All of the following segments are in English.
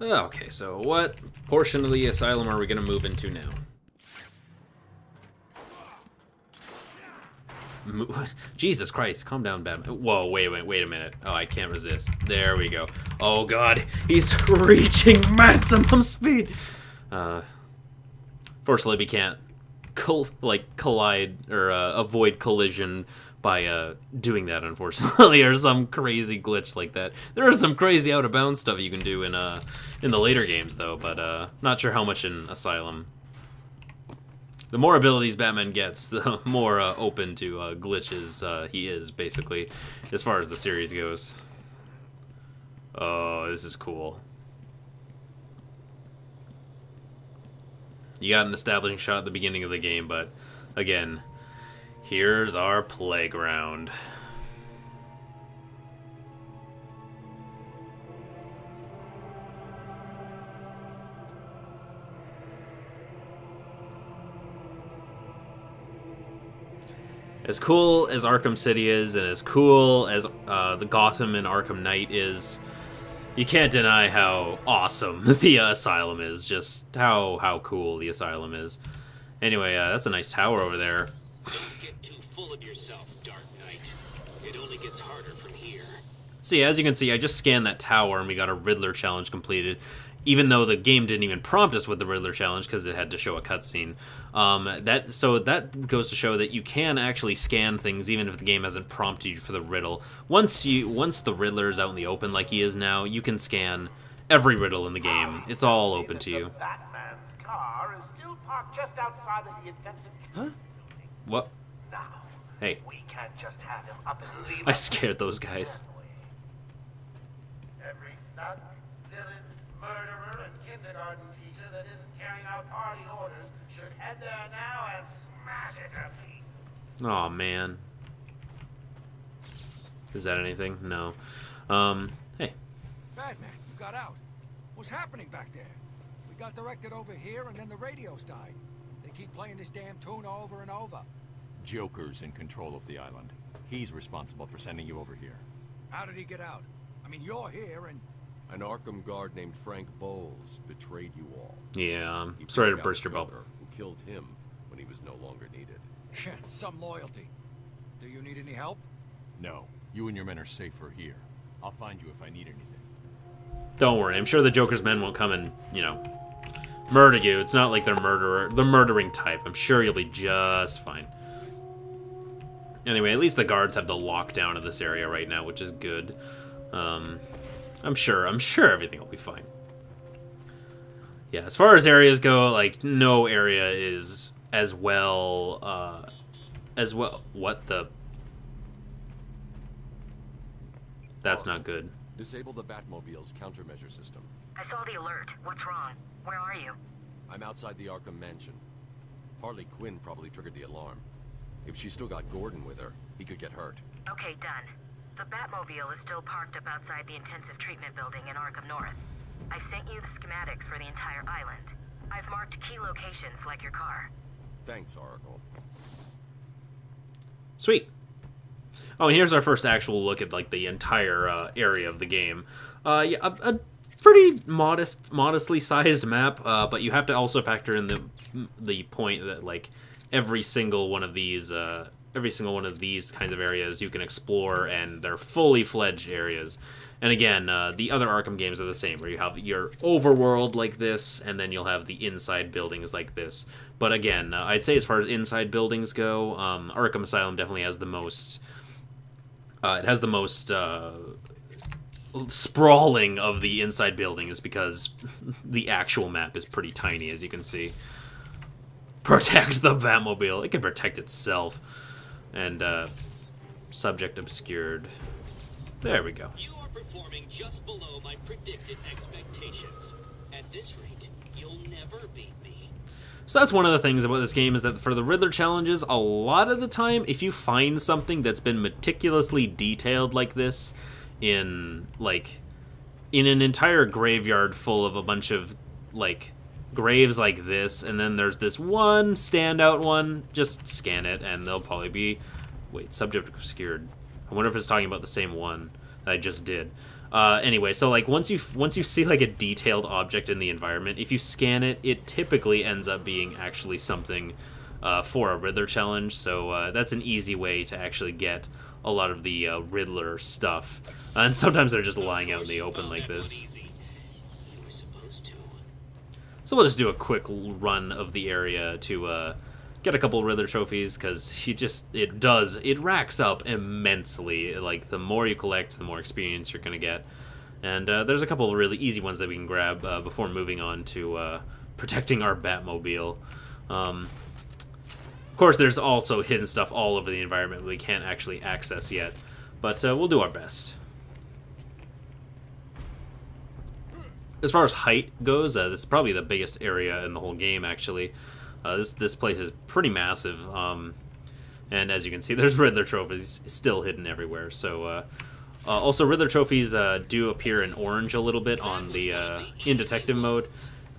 Okay, so what portion of the asylum are we going to move into now? Jesus Christ, calm down, Batman. Whoa, wait a minute. Oh, I can't resist. There we go. Oh god, he's reaching maximum speed! Fortunately, we can't collide or avoid collision by doing that, unfortunately, or some crazy glitch like that. There is some crazy out-of-bounds stuff you can do in the later games, though, but not sure how much in Asylum. The more abilities Batman gets, the more open to glitches he is, basically, as far as the series goes. Oh, this is cool. You got an establishing shot at the beginning of the game, but, again, here's our playground. As cool as Arkham City is, and as cool as the Gotham and Arkham Knight is, you can't deny how awesome the Asylum is. Just how cool the Asylum is. Anyway, that's a nice tower over there. Don't get too full of yourself, Dark Knight. It only gets harder from here. So yeah, as you can see, I just scanned that tower and we got a Riddler challenge completed. Even though the game didn't even prompt us with the Riddler challenge because it had to show a cutscene. So that goes to show that you can actually scan things even if the game hasn't prompted you for the riddle. Once the Riddler is out in the open like he is now, you can scan every riddle in the game. It's all open to you. Batman's car is still parked just outside of the intensive treatment building. What? Now, Hey, we can't just have him up and leave. I scared those guys. Every thug, villain, murderer, and kindergarten teacher that isn't carrying out party orders should head there now and smash it to pieces. Aw, man. Is that anything? No. Hey. Batman, you got out. What's happening back there? We got directed over here and then the radios died. They keep playing this damn tune over and over. Joker's in control of the island. He's responsible for sending you over here. How did he get out? I mean, you're here and... An Arkham guard named Frank Bowles betrayed you all. Yeah, He sorry to took out burst your bubble. Joker, who killed him when he was no longer needed. Some loyalty. Do you need any help? No, you and your men are safer here. I'll find you if I need anything. Don't worry, I'm sure the Joker's men won't come and, you know, murder you. It's not like they're the murdering type. I'm sure you'll be just fine. Anyway, at least the guards have the lockdown of this area right now, which is good. I'm sure everything will be fine. Yeah, as far as areas go, like, no area is as well, what the... That's not good. Disable the Batmobile's countermeasure system. I saw the alert. What's wrong? Where are you? I'm outside the Arkham Mansion. Harley Quinn probably triggered the alarm. If she's still got Gordon with her, he could get hurt. Okay, done. The Batmobile is still parked up outside the intensive treatment building in Arkham North. I've sent you the schematics for the entire island. I've marked key locations like your car. Thanks, Oracle. Sweet. Oh, and here's our first actual look at, like, the entire area of the game. Yeah, a pretty modestly sized map, but you have to also factor in the point that, like, every single one of these kinds of areas you can explore, and they're fully fledged areas. And again, the other Arkham games are the same, where you have your overworld like this, and then you'll have the inside buildings like this. But again, I'd say as far as inside buildings go, Arkham Asylum definitely has the most... it has the most sprawling of the inside buildings because the actual map is pretty tiny, as you can see. Protect the Batmobile. It can protect itself. And subject obscured. There we go. You are performing just below my predicted expectations. At this rate, you'll never beat me. So that's one of the things about this game, is that for the Riddler challenges, a lot of the time, if you find something that's been meticulously detailed like this in an entire graveyard full of a bunch of, like, graves like this, and then there's this one standout one, just scan it, and they'll probably be... Wait, subject obscured. I wonder if it's talking about the same one that I just did. Anyway, so like once you see like a detailed object in the environment, if you scan it, it typically ends up being actually something for a Riddler challenge. So that's an easy way to actually get a lot of the Riddler stuff. And sometimes they're just lying out in the open like this. So we'll just do a quick run of the area to get a couple Riddler trophies, because it racks up immensely. Like, the more you collect, the more experience you're going to get. And there's a couple of really easy ones that we can grab before moving on to protecting our Batmobile. Of course, there's also hidden stuff all over the environment that we can't actually access yet, but we'll do our best. As far as height goes, this is probably the biggest area in the whole game, actually. This place is pretty massive, and as you can see, there's Riddler trophies still hidden everywhere. So, also Riddler trophies do appear in orange a little bit on the in detective mode,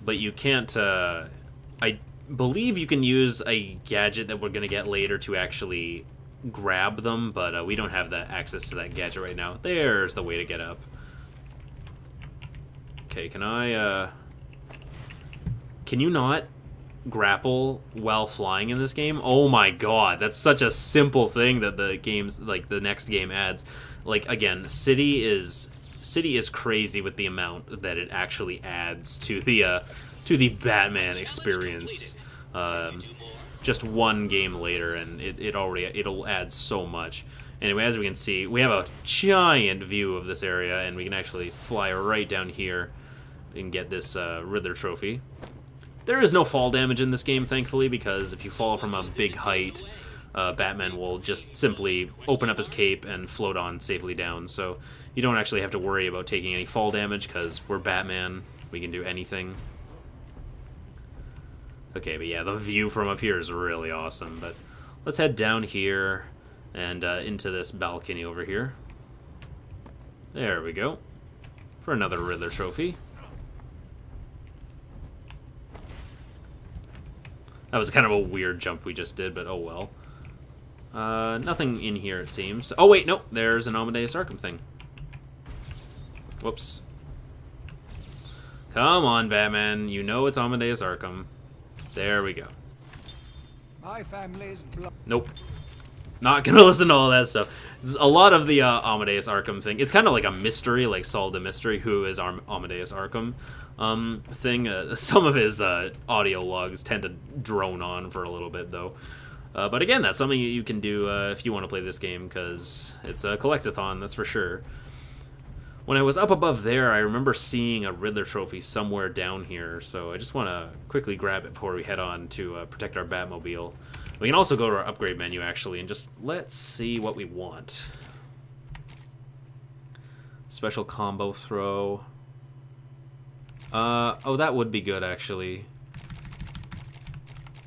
but you can't. I believe you can use a gadget that we're gonna get later to actually grab them, but we don't have that access to that gadget right now. There's the way to get up. Okay, can you not grapple while flying in this game? Oh my god, that's such a simple thing that the next game adds. Like, again, City is crazy with the amount that it actually adds to the Batman experience. Just one game later, and it'll add so much. Anyway, as we can see, we have a giant view of this area, and we can actually fly right down here and get this Riddler trophy. There is no fall damage in this game, thankfully, because if you fall from a big height, Batman will just simply open up his cape and float on safely down. So you don't actually have to worry about taking any fall damage, because we're Batman. We can do anything. Okay, but yeah, the view from up here is really awesome. But let's head down here and into this balcony over here. There we go. For another Riddler trophy. That was kind of a weird jump we just did, but oh well. Nothing in here, it seems. Oh wait, no, there's an Amadeus Arkham thing. Whoops. Come on, Batman. You know it's Amadeus Arkham. There we go. My family's Nope. Not gonna listen to all that stuff. A lot of the Amadeus Arkham thing, it's kind of like a mystery, like solve the mystery, who is Amadeus Arkham thing. Some of his audio logs tend to drone on for a little bit, though. But again, that's something you can do if you want to play this game, because it's a collectathon, that's for sure. When I was up above there, I remember seeing a Riddler trophy somewhere down here, so I just want to quickly grab it before we head on to protect our Batmobile. We can also go to our upgrade menu, actually, and just let's see what we want. Special combo throw. Oh, that would be good, actually.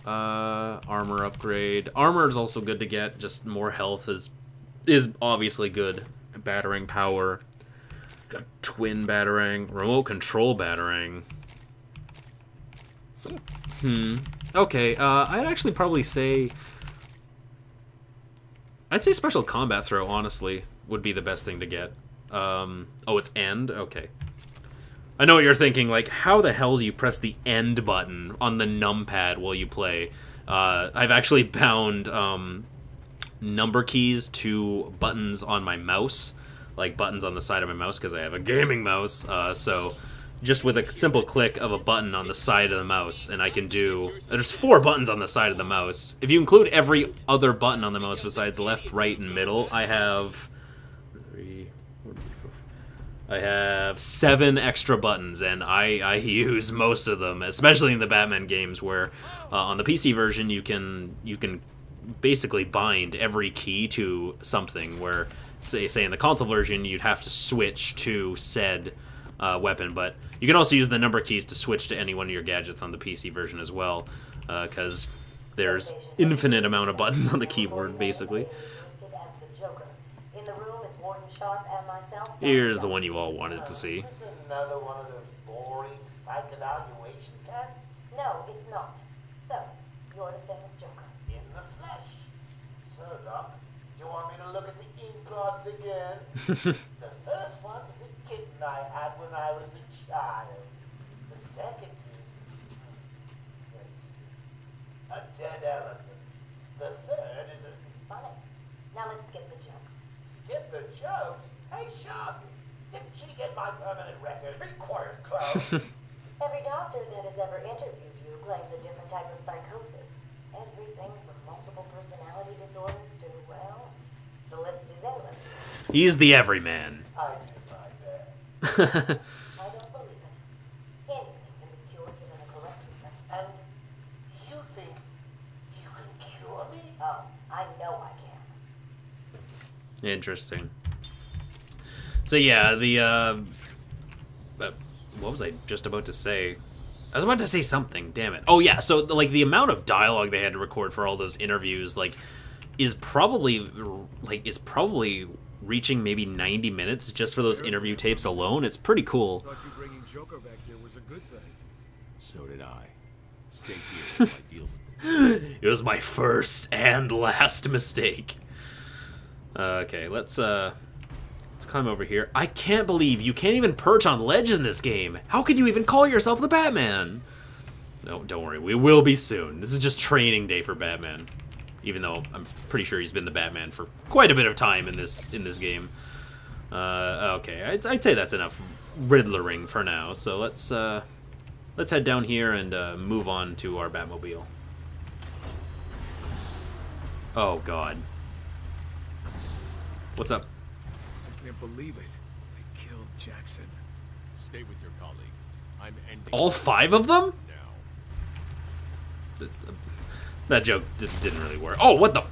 Armor upgrade. Armor is also good to get, just more health is obviously good. Battering power. Got twin battering. Remote control battering. Okay, I'd actually probably say... I'd say special combat throw, honestly, would be the best thing to get. Oh, it's end? Okay. I know what you're thinking, like, how the hell do you press the end button on the numpad while you play? I've actually bound number keys to buttons on my mouse, like buttons on the side of my mouse, because I have a gaming mouse, so just with a simple click of a button on the side of the mouse, and I can do... There's 4 buttons on the side of the mouse. If you include every other button on the mouse besides left, right, and middle, I have... 7 extra buttons, and I use most of them, especially in the Batman games, where on the PC version you can basically bind every key to something, where say in the console version you'd have to switch to said weapon, but you can also use the number keys to switch to any one of your gadgets on the PC version as well, because there's infinite amount of buttons on the keyboard, basically. Here's the one you all wanted to see. Is another one of those boring psych evaluation tests? No, it's not. So, you're the famous Joker. In the flesh. So, Doc, do you want me to look at the ink blots again? The first one is a I had when I was a child. The second is, let's see, a dead elephant. The third is a... Funny. Now let's skip the jokes. Skip the jokes? Hey, Sharpie, didn't she get my permanent record? Be quiet, clown. Every doctor that has ever interviewed you claims a different type of psychosis. Everything from multiple personality disorders to, well, the list is endless. He's the everyman. I do my best. I don't believe it. Anything can be cured given a correct treatment. And you think you can cure me? Oh, I know I can. Interesting. So yeah, what was I just about to say? I was about to say something. Damn it! Oh yeah, so like the amount of dialogue they had to record for all those interviews, is probably reaching maybe 90 minutes just for those interview tapes alone. It's pretty cool. Thought you bringing Joker back here was a good thing. So did I. Stay here while I deal with this. It was my first and last mistake. Okay, let's climb over here. I can't believe you can't even perch on ledge in this game. How could you even call yourself the Batman? No, don't worry. We will be soon. This is just training day for Batman. Even though I'm pretty sure he's been the Batman for quite a bit of time in this game. Okay, I'd say that's enough Riddlering for now. So let's head down here and move on to our Batmobile. Oh God. What's up? I can't believe it. They killed Jackson. Stay with your colleague. I'm ending All 5 of them? now. That joke didn't really work. Oh, what the?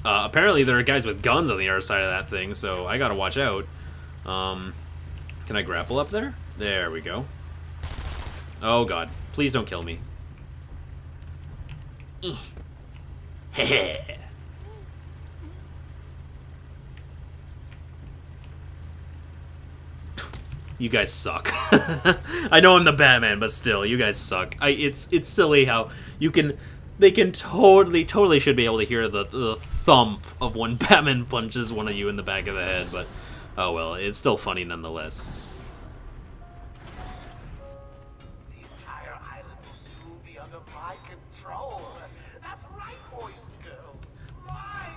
Apparently there are guys with guns on the other side of that thing, so I gotta watch out. Can I grapple up there? There we go. Oh God, please don't kill me. Heh. You guys suck. I know I'm the Batman, but still, you guys suck. It's silly how they can totally should be able to hear the thump of when Batman punches one of you in the back of the head, but oh well, it's still funny nonetheless. The entire island will soon be under my control. That's right, boys and girls. Mine!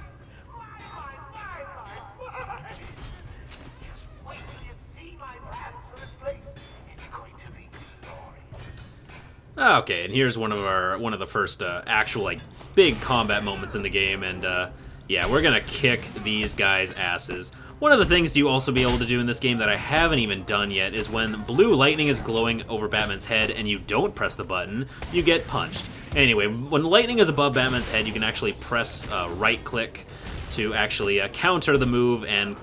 Just wait till you see my plans for this place. It's going to be glorious. Okay, and here's one of the first actual big combat moments in the game, and yeah, we're gonna kick these guys' asses. One of the things you also be able to do in this game that I haven't even done yet is when blue lightning is glowing over Batman's head and you don't press the button, you get punched. Anyway, when lightning is above Batman's head, you can actually press right-click to actually counter the move and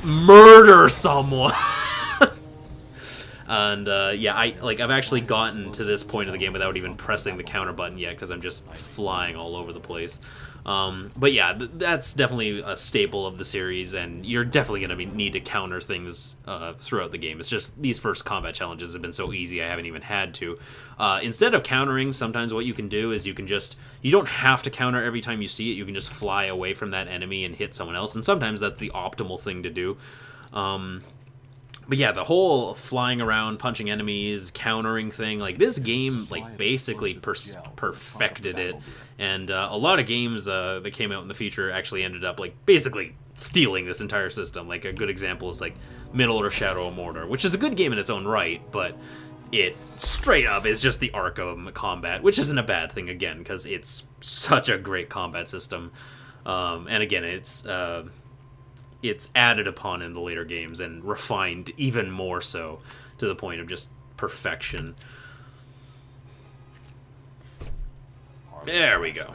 murder someone. And yeah, I've actually gotten to this point of the game without even pressing the counter button yet because I'm just flying all over the place. But yeah, that's definitely a staple of the series, and you're definitely going to need to counter things throughout the game. It's just these first combat challenges have been so easy I haven't even had to. Instead of countering, sometimes what you can do is you don't have to counter every time you see it. You can just fly away from that enemy and hit someone else, and sometimes that's the optimal thing to do. But yeah, the whole flying around, punching enemies, countering thing, this game, basically perfected it. And a lot of games that came out in the future actually ended up, basically stealing this entire system. A good example is, Middle or Shadow of Mordor, which is a good game in its own right, but it straight up is just the Arkham combat, which isn't a bad thing, again, because it's such a great combat system. And again, it's added upon in the later games and refined even more so to the point of just perfection. There we go.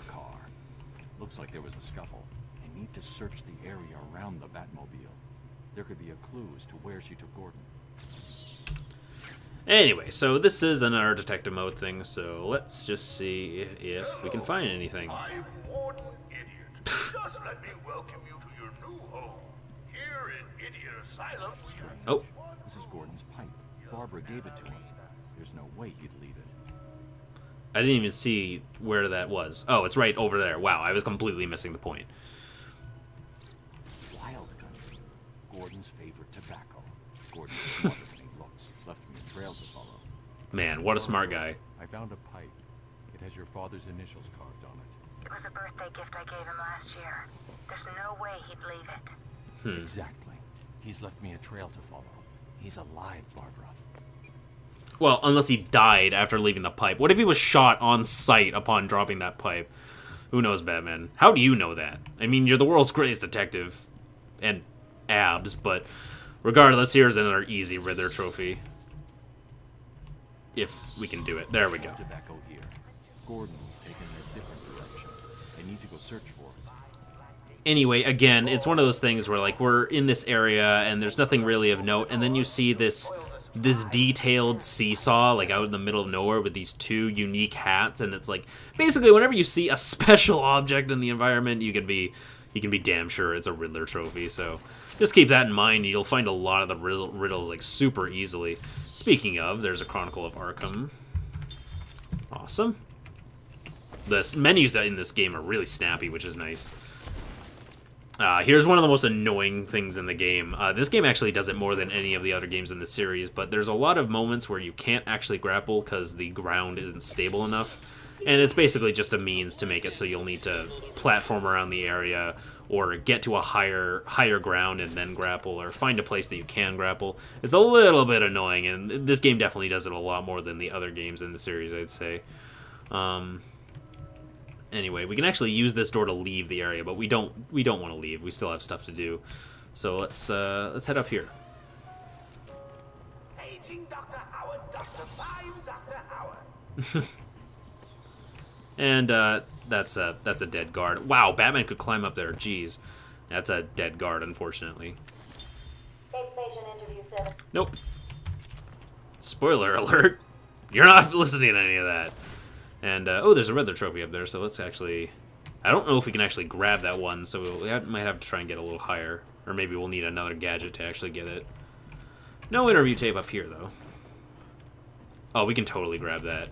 Looks like there was a scuffle. I need to search the area around the Batmobile. There could be a clue as to where she took Gordon. Anyway, so this is another detective mode thing, so let's just see if we can find anything. I'm Warden Idiot. Just let me welcome you to your new home. Here in Idiot Asylum. Oh. This is Gordon's pipe. Barbara gave it to him. There's no way he'd leave it. I didn't even see where that was. Oh, it's right over there. Wow, I was completely missing the point. Wild country. Gordon's favorite tobacco. trail to follow. Man, what a smart guy. I found a pipe. It has your father's initials carved on it. It was a birthday gift I gave him last year. There's no way he'd leave it. Exactly. He's left me a trail to follow. He's alive, Barbara. Well, unless he died after leaving the pipe. What if he was shot on sight upon dropping that pipe? Who knows, Batman? How do you know that? I mean, you're the world's greatest detective. And abs, but regardless, here's another easy Riddler trophy. If we can do it. There we go. Tobacco here. Gordon's taken a different direction. I need to go search for it. Anyway, again, it's one of those things where, like, we're in this area and there's nothing really of note, and then you see this detailed seesaw, like, out in the middle of nowhere with these two unique hats, and it's like, basically, whenever you see a special object in the environment, you can be damn sure it's a Riddler trophy, so just keep that in mind. You'll find a lot of the riddles, like, super easily. Speaking of, there's a Chronicle of Arkham. Awesome. The menus in this game are really snappy, which is nice. Here's one of the most annoying things in the game. This game actually does it more than any of the other games in the series, but there's a lot of moments where you can't actually grapple because the ground isn't stable enough. And it's basically just a means to make it so you'll need to platform around the area or get to a higher ground and then grapple, or find a place that you can grapple. It's a little bit annoying, and this game definitely does it a lot more than the other games in the series, I'd say. Anyway, we can actually use this door to leave the area, but we don't want to leave. We still have stuff to do. So let's head up here. Paging Dr. Howard, Dr. Bayou, Dr. Howard. And that's a dead guard. Wow, Batman could climb up there. Jeez, that's a dead guard, unfortunately. Nope. Spoiler alert. You're not listening to any of that. And, oh, there's a Riddler trophy up there, so let's actually... I don't know if we can actually grab that one, so might have to try and get a little higher. Or maybe we'll need another gadget to actually get it. No interview tape up here, though. Oh, we can totally grab that.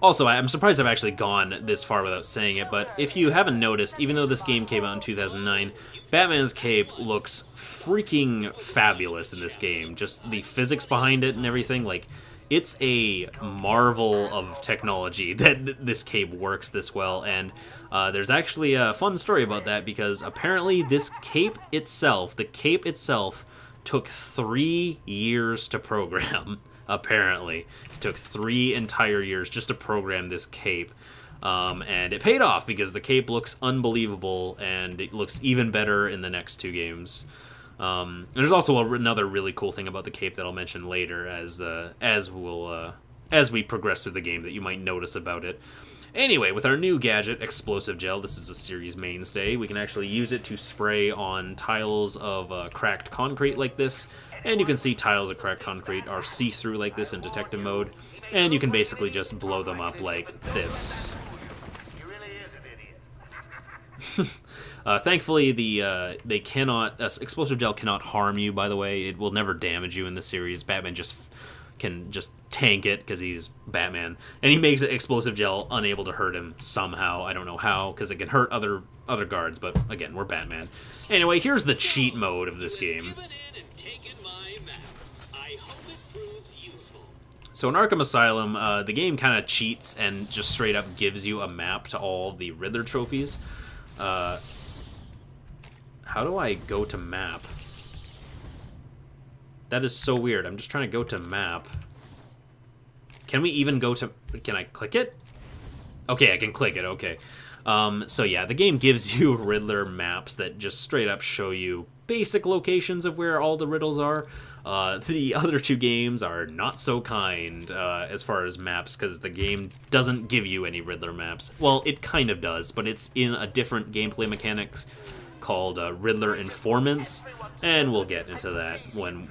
Also, I'm surprised I've actually gone this far without saying it, but if you haven't noticed, even though this game came out in 2009, Batman's cape looks freaking fabulous in this game. Just the physics behind it and everything, like... It's a marvel of technology that this cape works this well, and there's actually a fun story about that, because apparently this cape itself, the cape itself, took 3 years to program, apparently. It took 3 entire years just to program this cape, and it paid off, because the cape looks unbelievable, and it looks even better in the next 2 games. There's also another really cool thing about the cape that I'll mention later as we progress through the game that you might notice about it. Anyway, with our new gadget, Explosive Gel, this is a series mainstay. We can actually use it to spray on tiles of cracked concrete like this, and you can see tiles of cracked concrete are see-through like this in detective mode, and you can basically just blow them up like this. He really is an idiot. Thankfully, they cannot... Explosive Gel cannot harm you, by the way. It will never damage you in the series. Batman can just tank it, because he's Batman. And he makes Explosive Gel unable to hurt him somehow. I don't know how, because it can hurt other guards, but again, we're Batman. Anyway, here's the cheat mode of this game. So in Arkham Asylum, the game kind of cheats and just straight up gives you a map to all the Riddler trophies. How do I go to map? That is so weird. I'm just trying to go to map. Can we even go to... Can I click it? Okay, I can click it. Okay. So yeah, the game gives you Riddler maps that just straight up show you basic locations of where all the riddles are. The other 2 games are not so kind as far as maps, because the game doesn't give you any Riddler maps. Well, it kind of does, but it's in a different gameplay mechanics called Riddler Informants, and we'll get into that when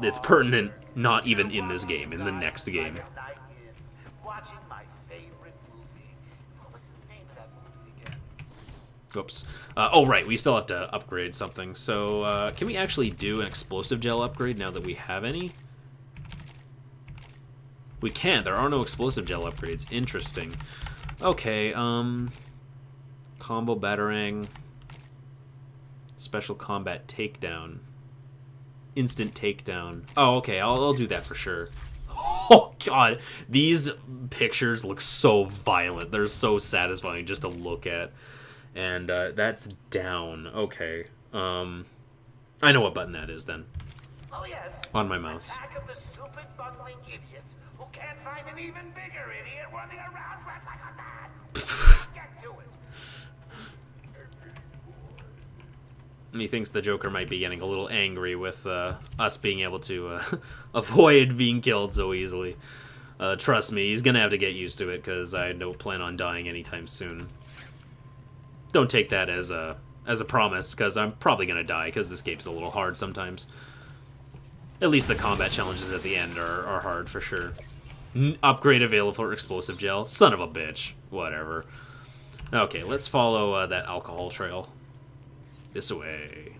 it's pertinent, not even in this game, in the next game. Watching my favorite movie. What was the name of that movie again? Oops. Oh, right, we still have to upgrade something. So, can we actually do an Explosive Gel upgrade now that we have any? We can't. There are no Explosive Gel upgrades. Interesting. Okay, Combo Batarang. Special Combat Takedown. instant takedown. Oh, okay, I'll do that for sure. Oh, God. These pictures look so violent. They're so satisfying just to look at. And that's down. Okay. I know what button that is, then. Oh yes. On my mouse. Attack of the stupid bungling idiots who can't find an even bigger idiot running around like a man. Get to it. He thinks the Joker might be getting a little angry with us being able to avoid being killed so easily. Trust me, he's gonna have to get used to it, because I don't plan on dying anytime soon. Don't take that as a promise, because I'm probably gonna die, because this game's a little hard sometimes. At least the combat challenges at the end are hard, for sure. Upgrade available for explosive gel. Son of a bitch. Whatever. Okay, let's follow that alcohol trail. This way.